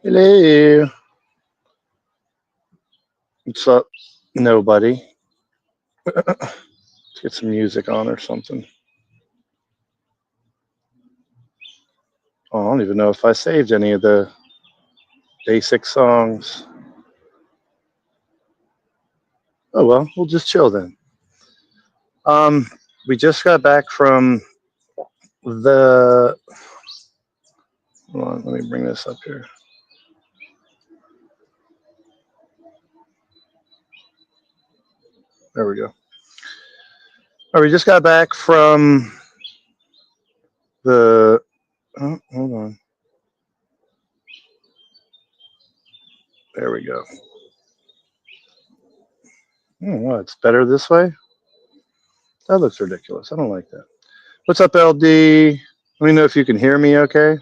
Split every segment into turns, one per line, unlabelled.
Hello. What's up? Nobody. Let's get some music on or something. Oh, I don't even know if I saved any of the basic songs. Oh well, we'll just chill then. Um, we just got back from the. Hold on, let me bring this up here. There we go. Oh, we just got back from the. Oh, hold on. There we go. Oh, what? It's better this way. That looks ridiculous. I don't like that. What's up, LD? Let me know if you can hear me. Okay.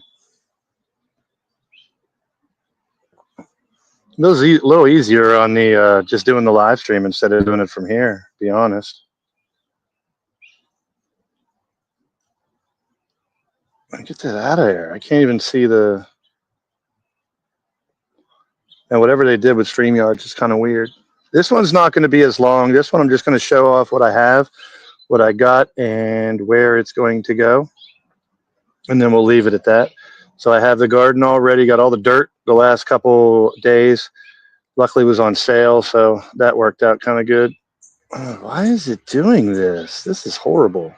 It was a little easier on the just doing the live stream instead of doing it from here. Be honest. Get that out of there. I can't even see the. And whatever they did with StreamYard is kind of weird. This one's not going to be as long. This one I'm just going to show off what I have, what I got, and where it's going to go, and then we'll leave it at that. So I have the garden already. Got all the dirt the last couple days. Luckily, it was on sale, so that worked out kind of good. Why is it doing this? This is horrible.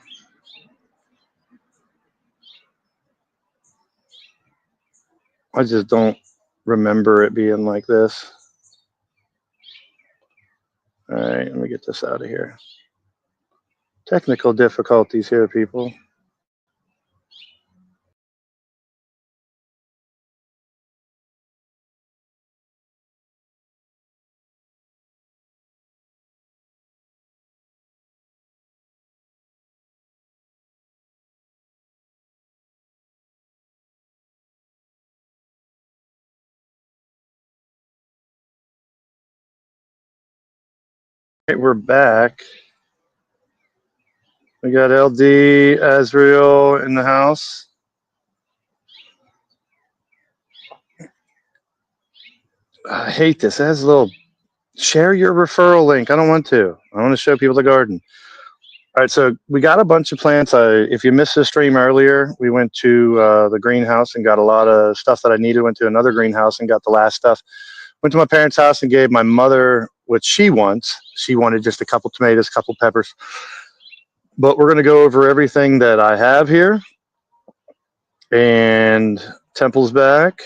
I just don't remember it being like this. All right, let me get this out of here. Technical difficulties here, people. All right, we're back. We got LD Azrael in the house. I hate this. It has a little share your referral link. I don't want to. I want to show people the garden. All right, so we got a bunch of plants. If you missed the stream earlier, we went to the greenhouse and got a lot of stuff that I needed. Went to another greenhouse and got the last stuff. Went to my parents' house and gave my mother what she wants. She wanted just a couple tomatoes, a couple peppers. But we're going to go over everything that I have here. And Temple's back.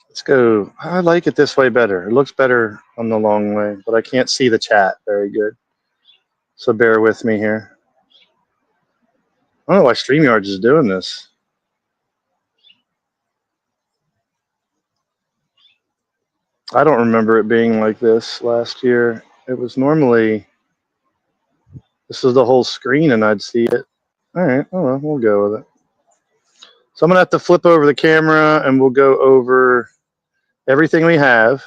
Let's go. I like it this way better. It looks better on the long way, but I can't see the chat very good. So bear with me here. I don't know why StreamYard is doing this. I don't remember it being like this last year. It was normally, this was the whole screen and I'd see it. All right, oh well, we'll go with it. So I'm going to have to flip over the camera and we'll go over everything we have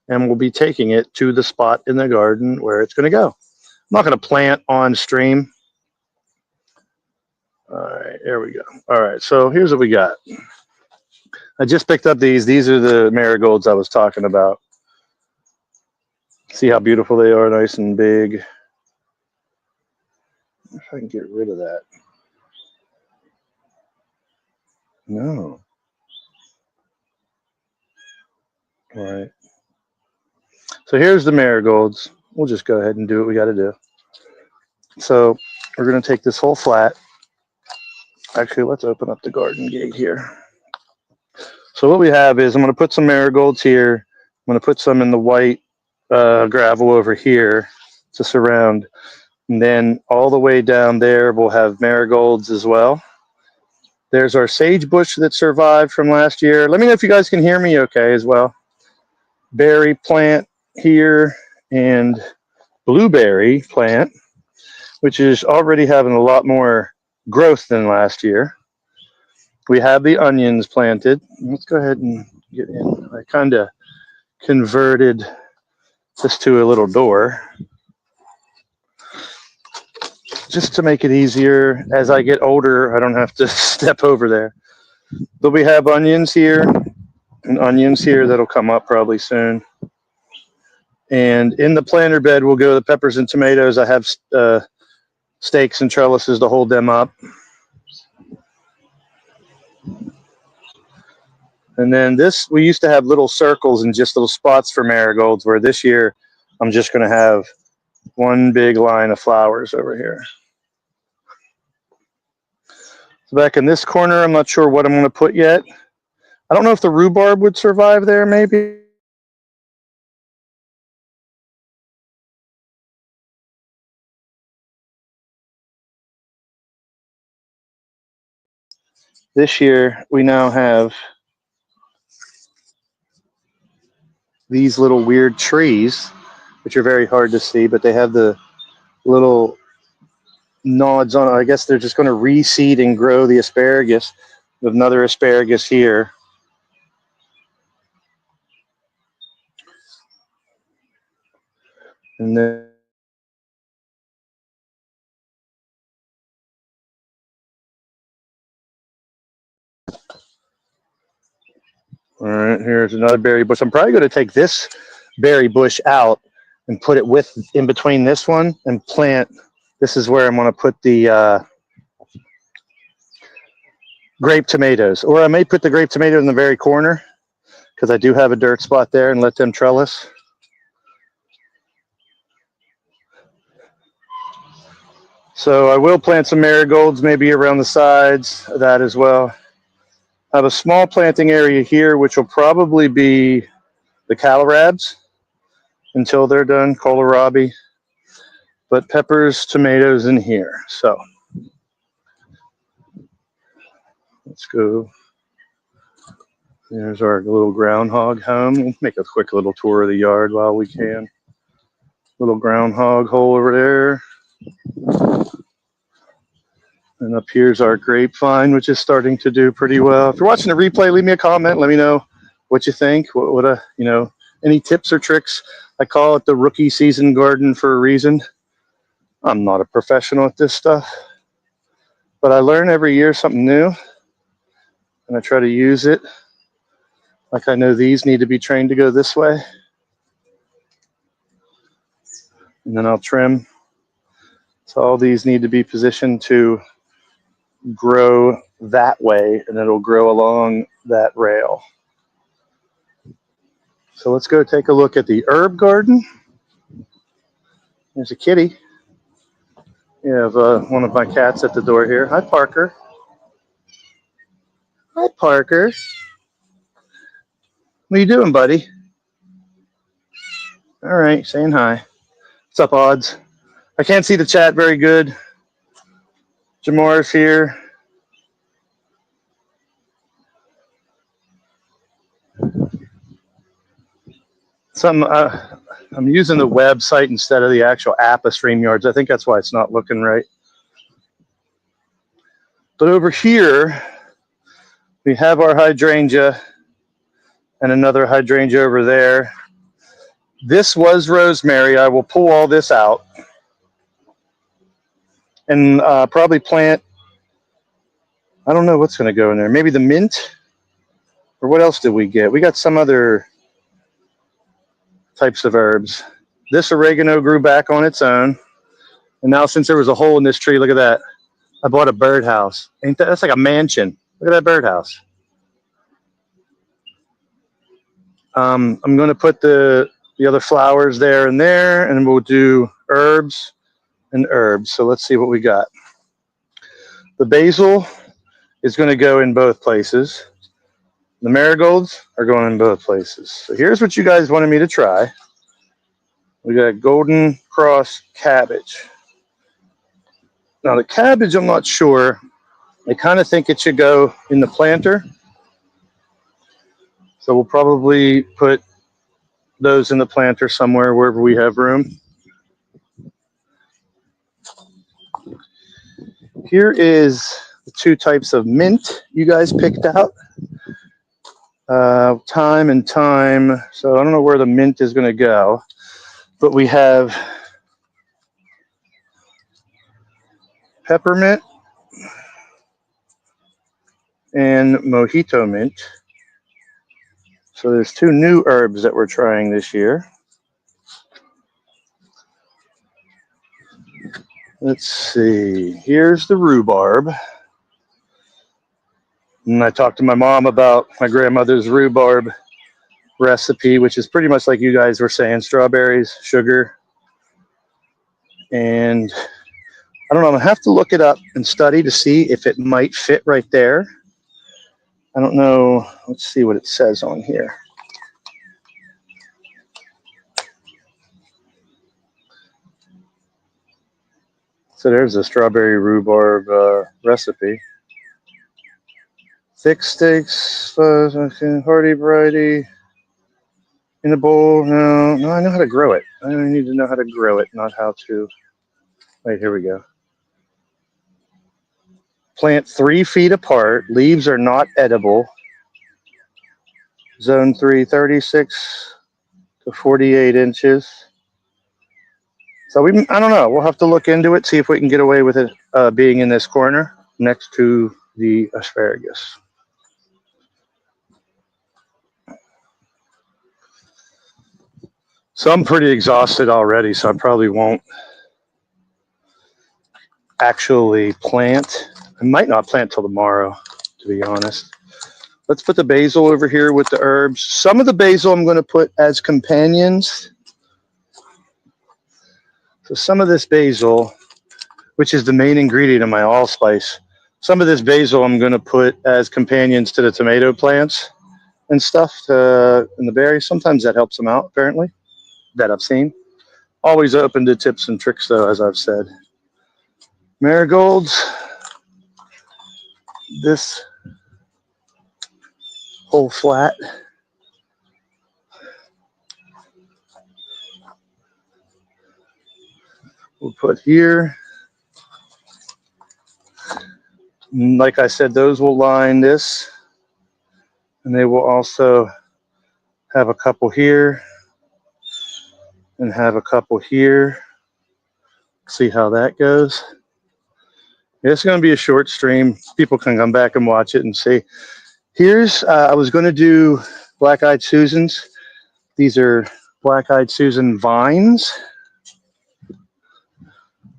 and we'll be taking it to the spot in the garden where it's going to go. I'm not going to plant on stream. All right, there we go. All right, so here's what we got. I just picked up these. These are the marigolds I was talking about. See how beautiful they are, nice and big. If I can get rid of that. No. All right. So here's the marigolds. We'll just go ahead and do what we got to do. So we're going to take this whole flat. Actually, let's open up the garden gate here. So what we have is I'm going to put some marigolds here. I'm going to put some in the white gravel over here to surround. And then all the way down there, we'll have marigolds as well. There's our sage bush that survived from last year. Let me know if you guys can hear me okay as well. Berry plant here and blueberry plant, which is already having a lot more growth than last year. We have the onions planted. Let's go ahead and get in. I kind of converted this to a little door just to make it easier. As I get older, I don't have to step over there. But we have onions here and onions here that'll come up probably soon. And in the planter bed will go the peppers and tomatoes. I have stakes and trellises to hold them up. And then this, we used to have little circles and just little spots for marigolds, where this year I'm just going to have one big line of flowers over here. So back in this corner, I'm not sure what I'm going to put yet. I don't know if the rhubarb would survive there, maybe. This year, we now have these little weird trees, which are very hard to see, but they have the little nods on it. I guess they're just going to reseed and grow the asparagus. With another asparagus here. And then all right, here's another berry bush. I'm probably going to take this berry bush out and put it in between this one and plant. This is where I'm going to put the grape tomatoes. Or I may put the grape tomato in the very corner because I do have a dirt spot there, and let them trellis. So I will plant some marigolds maybe around the sides of that as well. I have a small planting area here, which will probably be the kohlrabi until they're done, kohlrabi. But peppers, tomatoes in here. So let's go. There's our little groundhog home. We'll make a quick little tour of the yard while we can. Little groundhog hole over there. And up here's our grapevine, which is starting to do pretty well. If you're watching the replay, leave me a comment. Let me know what you think. Any tips or tricks. I call it the rookie season garden for a reason. I'm not a professional at this stuff, but I learn every year something new, and I try to use it. Like I know these need to be trained to go this way. And then I'll trim. So all these need to be positioned to grow that way, and it'll grow along that rail. So let's go take a look at the herb garden. There's a kitty. You have one of my cats at the door here. Hi, Parker. Hi, Parker. What are you doing, buddy? All right, saying hi. What's up, Odds? I can't see the chat very good. Jamar's here. I'm using the website instead of the actual app of StreamYards. I think that's why it's not looking right. But over here, we have our hydrangea and another hydrangea over there. This was rosemary. I will pull all this out and probably plant, I don't know what's going to go in there. Maybe the mint? Or what else did we get? We got some other types of herbs. This oregano grew back on its own. And now since there was a hole in this tree, look at that. I bought a birdhouse. That's like a mansion. Look at that birdhouse. I'm going to put the other flowers there and there, and we'll do herbs and herbs. So let's see what we got. The basil is going to go in both places. The marigolds are going in both places. So here's what you guys wanted me to try. We got golden cross cabbage. Now the cabbage, I'm not sure. I kind of think it should go in the planter. So we'll probably put those in the planter somewhere wherever we have room. Here is the two types of mint you guys picked out. Thyme and thyme. So I don't know where the mint is going to go, but we have peppermint and mojito mint. So there's 2 new herbs that we're trying this year. Let's see. Here's the rhubarb. And I talked to my mom about my grandmother's rhubarb recipe, which is pretty much like you guys were saying, strawberries, sugar. And I don't know, I'm gonna have to look it up and study to see if it might fit right there. I don't know. Let's see what it says on here. So there's a strawberry rhubarb recipe. Thick steaks, hearty variety in a bowl. No, I know how to grow it. I need to know how to grow it, not how to. Wait, here we go. Plant 3 feet apart. Leaves are not edible. Zone 3, 36 to 48 inches. So I don't know. We'll have to look into it, see if we can get away with it being in this corner next to the asparagus. So I'm pretty exhausted already, so I probably won't actually plant. I might not plant till tomorrow, to be honest. Let's put the basil over here with the herbs. Some of the basil I'm going to put as companions. So some of this basil, which is the main ingredient of my allspice, some of this basil I'm going to put as companions to the tomato plants and stuff in the berries. Sometimes that helps them out, apparently, that I've seen. Always open to tips and tricks, though, as I've said. Marigolds. This whole flat. We'll put here. Like I said, those will line this. And they will also have a couple here and have a couple here. See how that goes. It's going to be a short stream. People can come back and watch it and see. Here's, I was going to do Black-Eyed Susans. These are Black-Eyed Susan vines.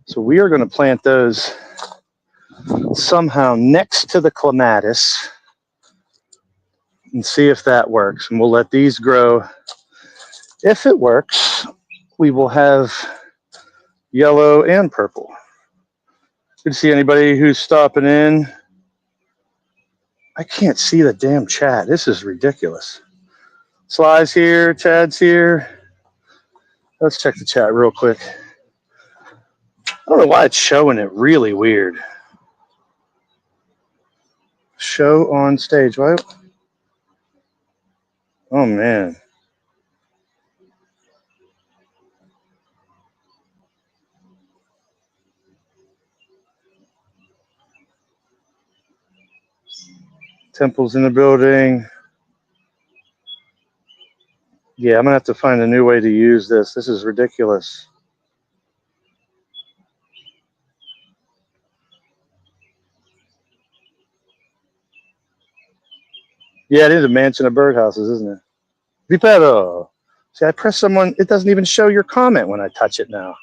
So we are going to plant those somehow next to the clematis and see if that works. And we'll let these grow. If it works, we will have yellow and purple. Good to see anybody who's stopping in. I can't see the damn chat. This is ridiculous. Sly's here, Chad's here. Let's check the chat real quick. I don't know why it's showing it really weird. Show on stage. Why? Oh, man. Temple's in the building. Yeah, I'm going to have to find a new way to use this. This is ridiculous. Yeah, it is a mansion of birdhouses, isn't it? Vipero. See, I press someone. It doesn't even show your comment when I touch it now.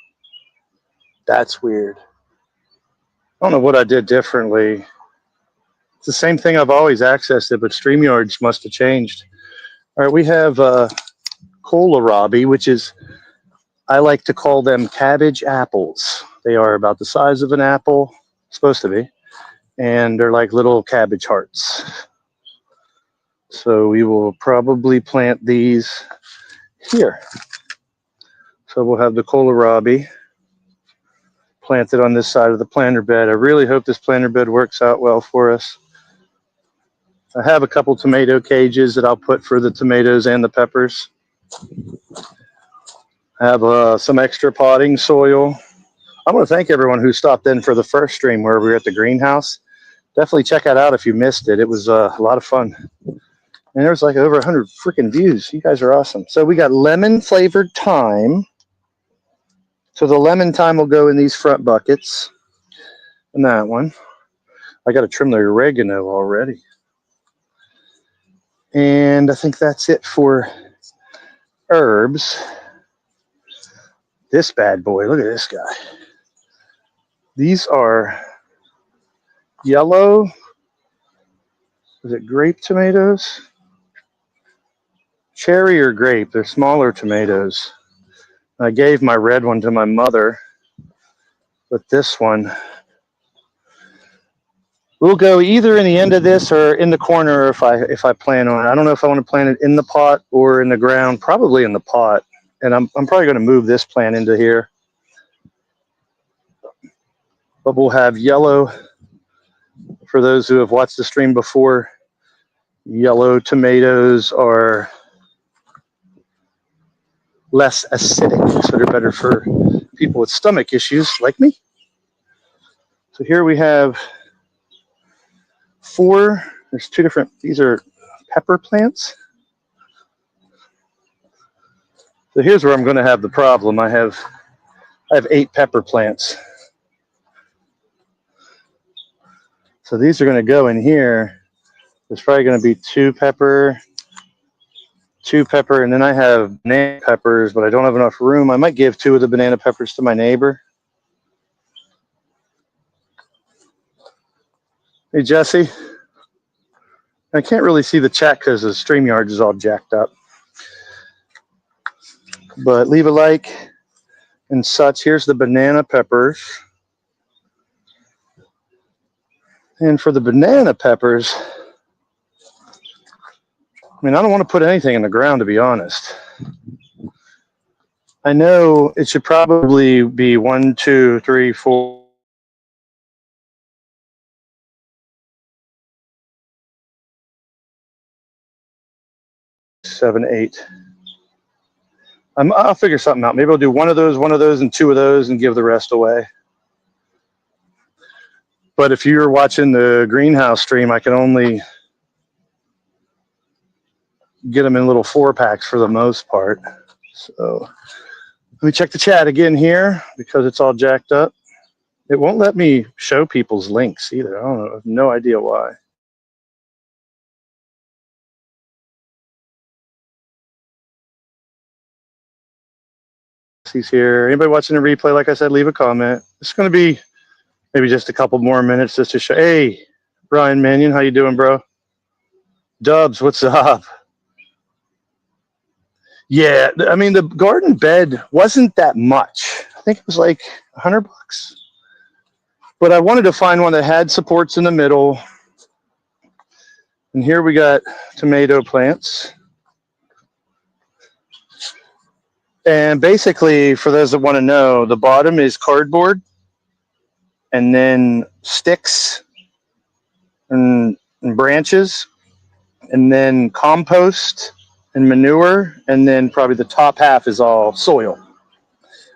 That's weird. I don't know what I did differently. It's the same thing I've always accessed it, but StreamYards must have changed. All right, we have kohlrabi, which is, I like to call them cabbage apples. They are about the size of an apple, supposed to be, and they're like little cabbage hearts. So we will probably plant these here. So we'll have the kohlrabi planted on this side of the planter bed. I really hope this planter bed works out well for us. I have a couple tomato cages that I'll put for the tomatoes and the peppers. I have some extra potting soil. I want to thank everyone who stopped in for the first stream where we were at the greenhouse. Definitely check that out if you missed it. It was a lot of fun. And there was like over 100 freaking views. You guys are awesome. So we got lemon flavored thyme. So the lemon thyme will go in these front buckets. And that one. I got to trim the oregano already. And I think that's it for herbs. This bad boy, look at this guy. These are yellow, is it grape tomatoes? Cherry or grape, they're smaller tomatoes. I gave my red one to my mother, but this one will go either in the end of this or in the corner if I plan on it. I don't know if I want to plant it in the pot or in the ground, probably in the pot. And I'm probably going to move this plant into here. But we'll have yellow, for those who have watched the stream before, yellow tomatoes are less acidic, so they're better for people with stomach issues like me. So here we have 4, there's 2 different, these are pepper plants. So here's where I'm going to have the problem. I have 8 pepper plants. So these are going to go in here. There's probably going to be 2 pepper, and then I have banana peppers, but I don't have enough room. I might give 2 of the banana peppers to my neighbor. Hey, Jesse. I can't really see the chat because the StreamYard is all jacked up. But leave a like and such. Here's the banana peppers. And for the banana peppers, I mean, I don't want to put anything in the ground, to be honest. I know it should probably be 1, 2, 3, 4, 7, 8. I'll figure something out. Maybe I'll do one of those, and 2 of those, and give the rest away. But if you're watching the greenhouse stream, I can only get them in little 4-packs for the most part. So let me check the chat again here because it's all jacked up. It won't let me show people's links either. I don't know. I have no idea why. He's here. Anybody watching the replay, like I said, leave a comment. It's going to be maybe just a couple more minutes just to show. Hey, Brian Mannion, how you doing, bro? Dubs, what's up? Yeah, I mean, the garden bed wasn't that much. I think it was like $100. But I wanted to find one that had supports in the middle. And here we got tomato plants. And basically, for those that want to know, the bottom is cardboard and then sticks and branches and then compost and manure, and then probably the top half is all soil.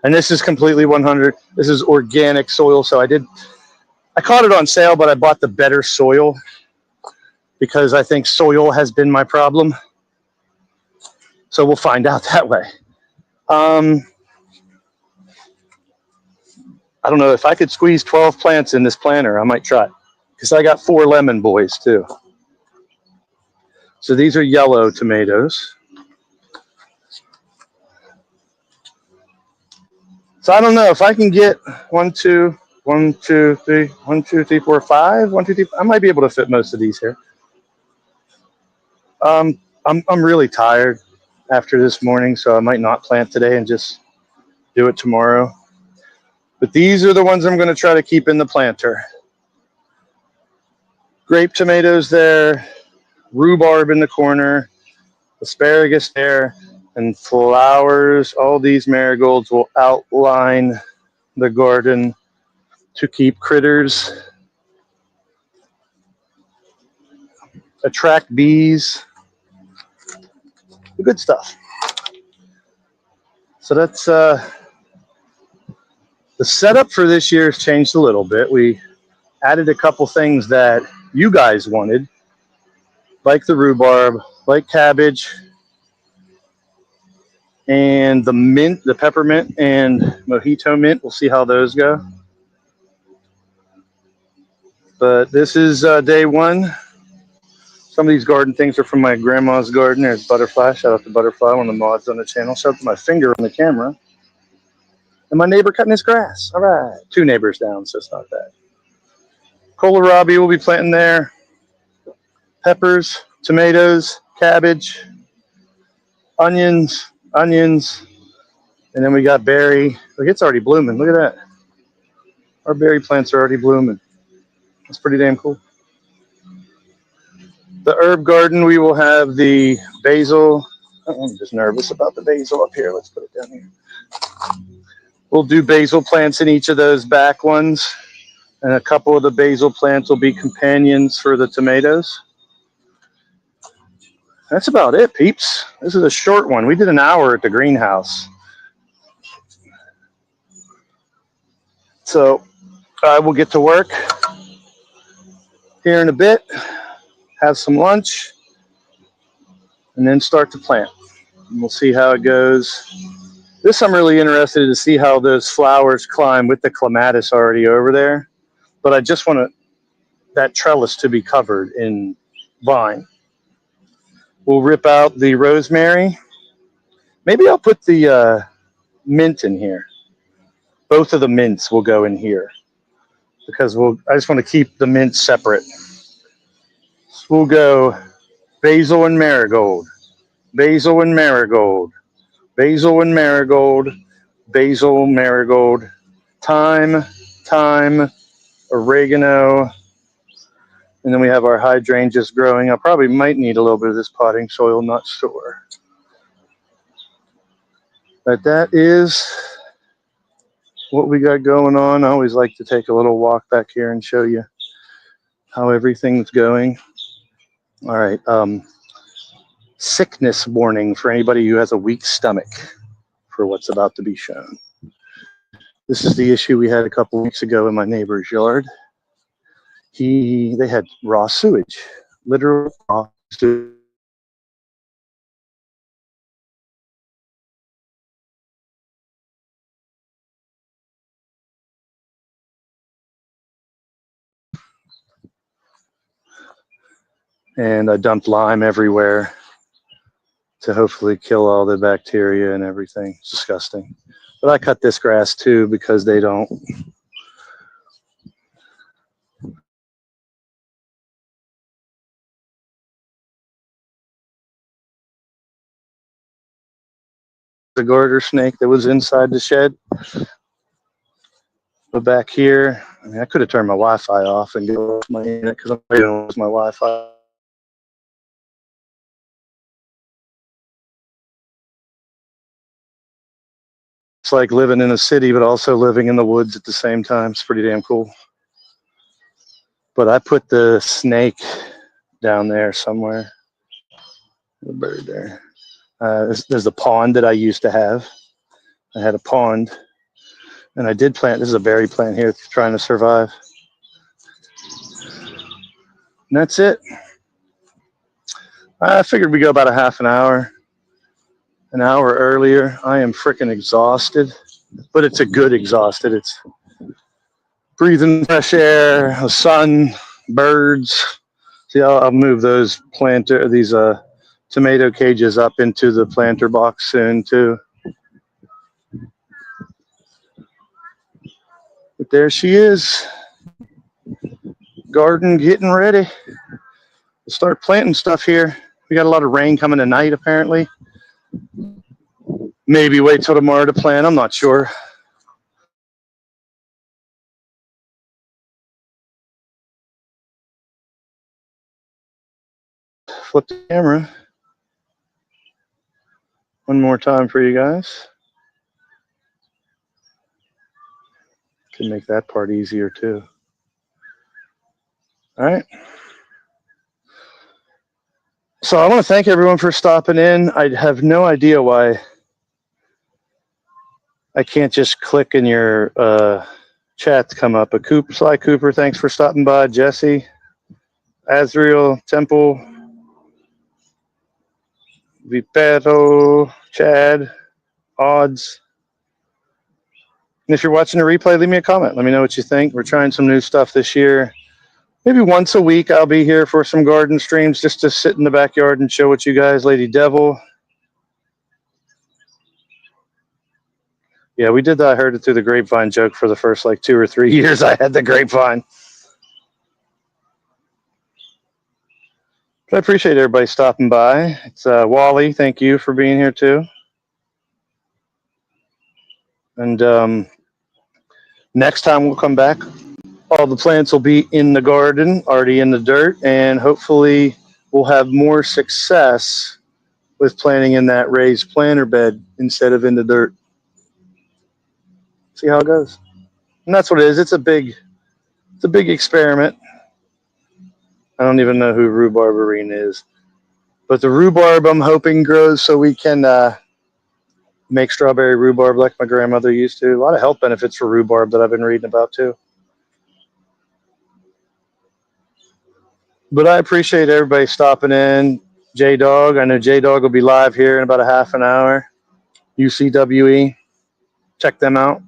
And this is completely 100. This is organic soil. So I caught it on sale, but I bought the better soil because I think soil has been my problem. So we'll find out that way. I don't know if I could squeeze 12 plants in this planter. I might try, because I got 4 lemon boys too. So these are yellow tomatoes. So I don't know if I can get 1, 2, 3, 4, 5, 1, 2, 3. I might be able to fit most of these here. I'm really tired after this morning, so I might not plant today and just do it tomorrow. But these are the ones I'm going to try to keep in the planter. Grape tomatoes there, rhubarb in the corner, asparagus there, and flowers. All these marigolds will outline the garden to keep critters, attract bees, good stuff. So that's the setup for this year has changed a little bit. We added a couple things that you guys wanted, like the rhubarb, like cabbage, and the mint, the peppermint and mojito mint. We'll see how those go. But this is day 1. So Some of these garden things are from my grandma's garden. There's Butterfly. Shout out to Butterfly, one of the mods on the channel. Shout out to my finger on the camera. And my neighbor cutting his grass. All right. 2 neighbors down, so it's not bad. Kohlrabi we'll be planting there. Peppers, tomatoes, cabbage, onions. And then we got berry. Look, it's already blooming. Look at that. Our berry plants are already blooming. That's pretty damn cool. The herb garden, we will have the basil. I'm just nervous about the basil up here. Let's put it down here. We'll do basil plants in each of those back ones. And a couple of the basil plants will be companions for the tomatoes. That's about it, peeps. This is a short one. We did an hour at the greenhouse. So I will get to work here in a bit, have some lunch, and then start to plant. And we'll see how it goes. This I'm really interested to see how those flowers climb with the clematis already over there. But I just want that trellis to be covered in vine. We'll rip out the rosemary. Maybe I'll put the mint in here. Both of the mints will go in here because I just want to keep the mint separate. So we'll go basil and marigold, basil and marigold, basil and marigold, basil, marigold, thyme, oregano, and then we have our hydrangeas growing. I probably might need a little bit of this potting soil, not sure. But that is what we got going on. I always like to take a little walk back here and show you how everything's going. All right. Sickness warning for anybody who has a weak stomach for what's about to be shown. This is the issue we had a couple weeks ago in my neighbor's yard. They had raw sewage, literal raw sewage. And I dumped lime everywhere to hopefully kill all the bacteria and everything. It's disgusting. But I cut this grass too because they don't. The garter snake that was inside the shed. But back here, I mean, I could have turned my Wi-Fi off and go off my internet because I'm afraid to lose my Wi-Fi. It's like living in a city, but also living in the woods at the same time. It's pretty damn cool. But I put the snake down there somewhere. The bird there. There's a pond that I used to have. I had a pond, and I did plant. This is a berry plant here, trying to survive. And that's it. I figured we'd go about a half an hour earlier. I am freaking exhausted, but it's a good exhausted. It's breathing fresh air, the sun, birds. See, I'll move these tomato cages up into the planter box soon too. But there she is. Garden getting ready. We'll start planting stuff here. We got a lot of rain coming tonight apparently. Maybe wait till tomorrow to plant. I'm not sure. Flip the camera one more time for you guys. Can make that part easier too. All right. So I want to thank everyone for stopping in. I have no idea why I can't just click in your chat to come up. But Sly Cooper, thanks for stopping by. Jesse, Azriel, Temple, Vipetto, Chad, Odds. And if you're watching the replay, leave me a comment. Let me know what you think. We're trying some new stuff this year. Maybe once a week I'll be here for some garden streams just to sit in the backyard and chill with you guys. Lady Devil. Yeah, we did that. I heard it through the grapevine joke for the first like 2 or 3 years I had the grapevine. But I appreciate everybody stopping by. It's Wally. Thank you for being here too. And next time we'll come back, all the plants will be in the garden, already in the dirt, and hopefully we'll have more success with planting in that raised planter bed instead of in the dirt. See how it goes. And that's what it is. It's a big experiment. I don't even know who rhubarbarine is. But the rhubarb I'm hoping grows so we can make strawberry rhubarb like my grandmother used to. A lot of health benefits for rhubarb that I've been reading about too. But I appreciate everybody stopping in. J-Dog, I know J-Dog will be live here in about a half an hour. UCWE, check them out.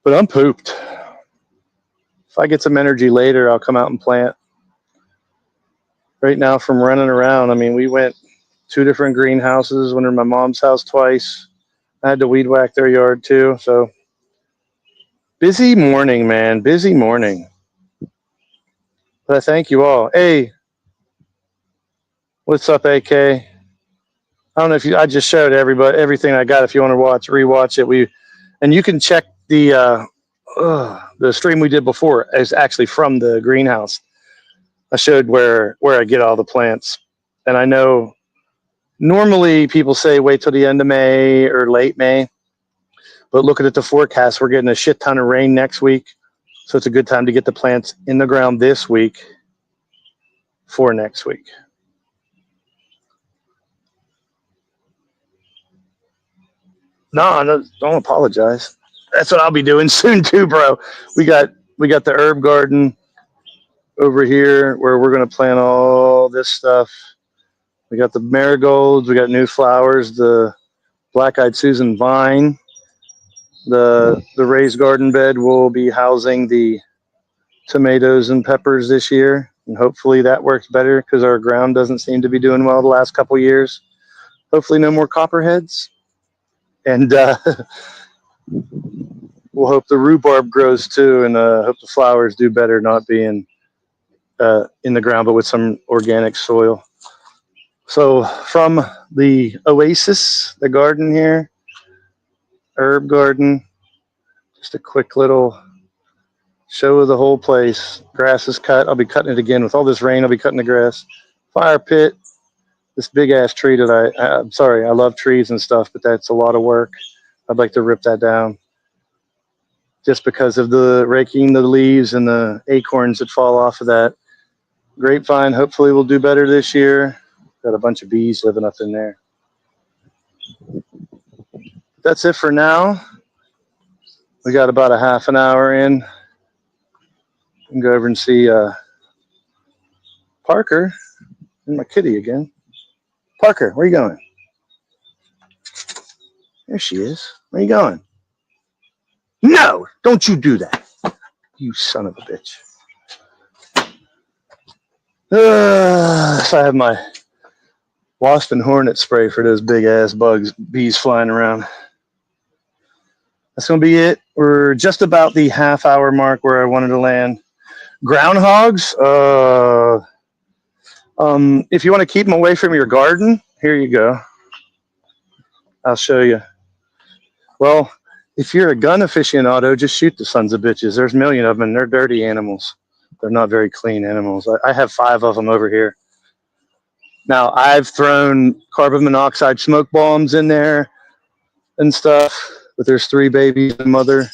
But I'm pooped. If I get some energy later, I'll come out and plant. Right now from running around, I mean, we went 2 different greenhouses, went to my mom's house twice. I had to weed whack their yard too. So busy morning, man, busy morning. But I thank you all. Hey, what's up, AK? I don't know if I just showed everybody everything I got. If you want to rewatch it, and you can check the stream we did before is actually from the greenhouse. I showed where I get all the plants, and I know normally people say wait till the end of May or late May, but looking at the forecast, we're getting a shit ton of rain next week, so it's a good time to get the plants in the ground this week for next week. No, don't apologize. That's what I'll be doing soon too, bro. We got the herb garden over here where we're gonna plant all this stuff. We got the marigolds. We got new flowers. The black-eyed Susan vine. The raised garden bed will be housing the tomatoes and peppers this year, and hopefully that works better because our ground doesn't seem to be doing well the last couple years. Hopefully, no more copperheads, and we'll hope the rhubarb grows too, and hope the flowers do better not being in the ground, but with some organic soil. So from the oasis, the garden here, herb garden, just a quick little show of the whole place. Grass is cut. I'll be cutting it again. With all this rain, I'll be cutting the grass. Fire pit, this big ass tree that I'm sorry, I love trees and stuff, but that's a lot of work. I'd like to rip that down just because of the raking the leaves and the acorns that fall off of that. Grapevine hopefully will do better this year. Got a bunch of bees living up in there. That's it for now. We got about a half an hour in. We can go over and see Parker and my kitty again. Parker, where are you going? There she is. Where are you going? No, don't you do that. You son of a bitch. So I have my wasp and hornet spray for those big ass bees flying around. That's going to be it. We're just about the half hour mark where I wanted to land. Groundhogs, if you want to keep them away from your garden, here you go. I'll show you. Well, if you're a gun aficionado, just shoot the sons of bitches. There's a million of them, and they're dirty animals. They're not very clean animals. I have 5 of them over here. Now, I've thrown carbon monoxide smoke bombs in there and stuff, but there's 3 babies and a mother.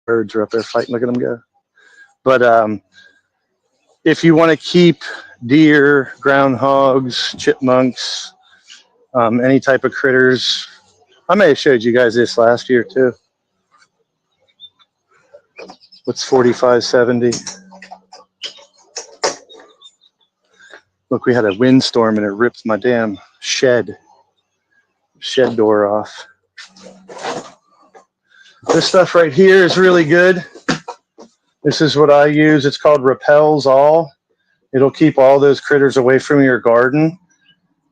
Birds are up there fighting. Look at them go. But if you want to keep deer, groundhogs, chipmunks, any type of critters, I may have showed you guys this last year too. What's 4570? Look, we had a windstorm and it ripped my damn shed door off. This stuff right here is really good. This is what I use. It's called Repels All. It'll keep all those critters away from your garden.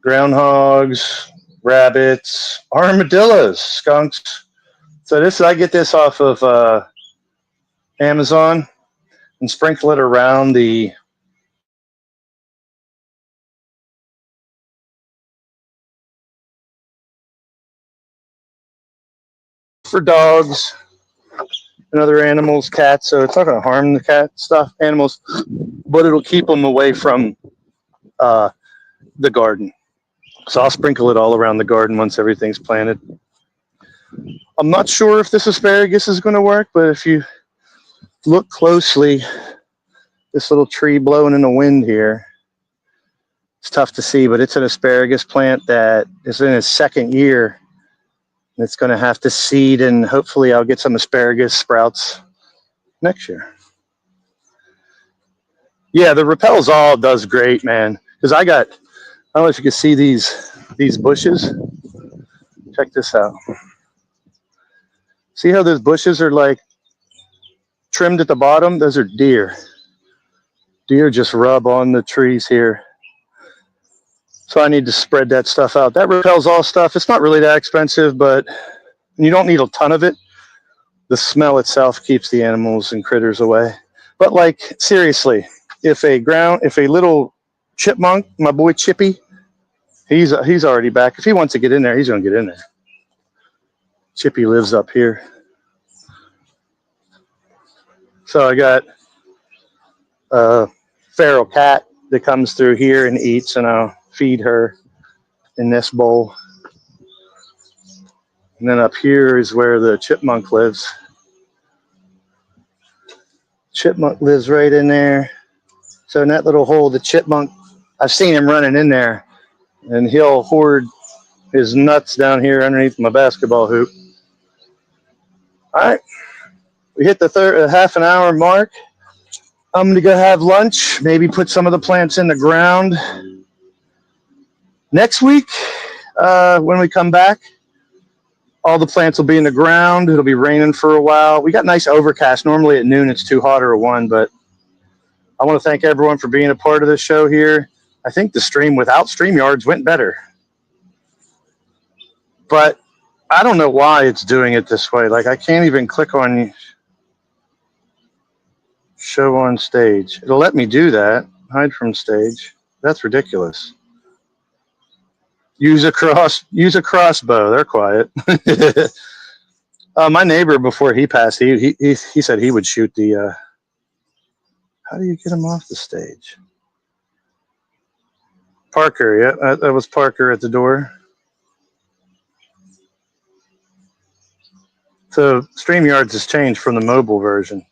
Groundhogs, rabbits, armadillos, skunks. So this, I get this off of Amazon and sprinkle it around the for dogs and other animals, cats. So it's not going to harm the cat stuff, animals, but it'll keep them away from the garden. So I'll sprinkle it all around the garden once everything's planted. I'm not sure if this asparagus is going to work, but if you look closely, this little tree blowing in the wind here, it's tough to see, but it's an asparagus plant that is in its second year. It's going to have to seed, and hopefully I'll get some asparagus sprouts next year. Yeah, the Repels All does great, man. Because I don't know if you can see these bushes. Check this out. See how those bushes are like trimmed at the bottom? Those are deer. Deer just rub on the trees here. So I need to spread that stuff out. That Repels All stuff, it's not really that expensive, but you don't need a ton of it. The smell itself keeps the animals and critters away. But like, seriously, if a little chipmunk, my boy Chippy, he's already back. If he wants to get in there, he's going to get in there. Chippy lives up here. So I got a feral cat that comes through here and eats, and I'll feed her in this bowl. And then up here is where the chipmunk lives. Chipmunk lives right in there. So in that little hole, the chipmunk, I've seen him running in there, and he'll hoard his nuts down here underneath my basketball hoop. All right, we hit the half an hour mark. I'm going to go have lunch, maybe put some of the plants in the ground. Next week, when we come back, all the plants will be in the ground. It'll be raining for a while. We got nice overcast. Normally at noon it's too hot or a 1, but I want to thank everyone for being a part of this show here. I think the stream without StreamYards went better. But I don't know why it's doing it this way. Like, I can't even click on show on stage. It'll let me do that. Hide from stage. That's ridiculous. Use a crossbow. They're quiet. My neighbor, before he passed, he said he would shoot the. How do you get him off the stage? Parker, yeah, that was Parker at the door. So StreamYards has changed from the mobile version.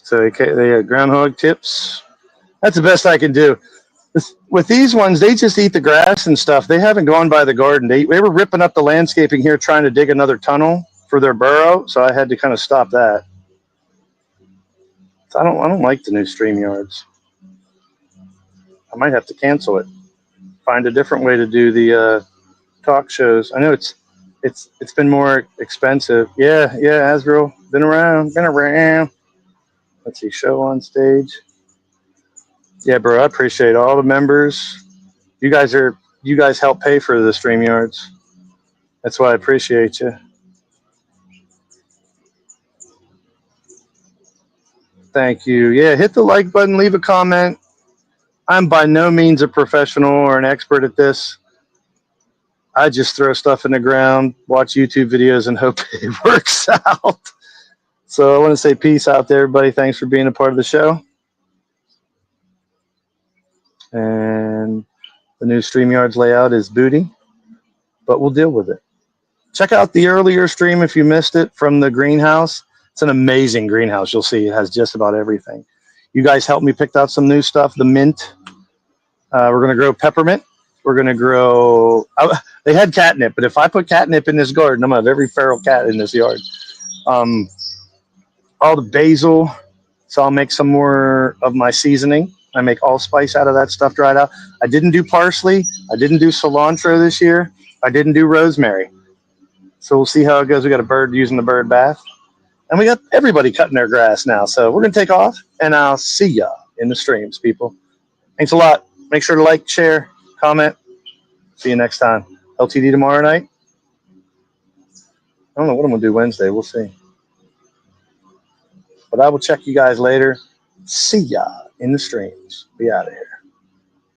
So they had groundhog tips. That's the best I can do. With these ones, they just eat the grass and stuff. They haven't gone by the garden. They were ripping up the landscaping here, trying to dig another tunnel for their burrow. So I had to kind of stop that. So I don't like the new StreamYards. I might have to cancel it. Find a different way to do the talk shows. I know it's been more expensive. Yeah, Asriel, been around. Let's see, show on stage. Yeah, bro, I appreciate all the members. You guys help pay for the StreamYards. That's why I appreciate you. Thank you. Yeah, hit the like button, leave a comment. I'm by no means a professional or an expert at this. I just throw stuff in the ground, watch YouTube videos, and hope it works out. So I want to say peace out there, everybody. Thanks for being a part of the show. And the new StreamYards layout is booty, but we'll deal with it. Check out the earlier stream if you missed it from the greenhouse. It's an amazing greenhouse. You'll see it has just about everything. You guys helped me pick out some new stuff. The mint. We're going to grow peppermint. We're going to grow... they had catnip, but if I put catnip in this garden, I'm going to have every feral cat in this yard. All the basil. So I'll make some more of my seasoning. I make allspice out of that stuff dried out. I didn't do parsley. I didn't do cilantro this year. I didn't do rosemary. So we'll see how it goes. We got a bird using the bird bath. And we got everybody cutting their grass now. So we're going to take off, and I'll see ya in the streams, people. Thanks a lot. Make sure to like, share, comment. See you next time. LTD tomorrow night. I don't know what I'm going to do Wednesday. We'll see. But I will check you guys later. See ya in the streams. Be out of here.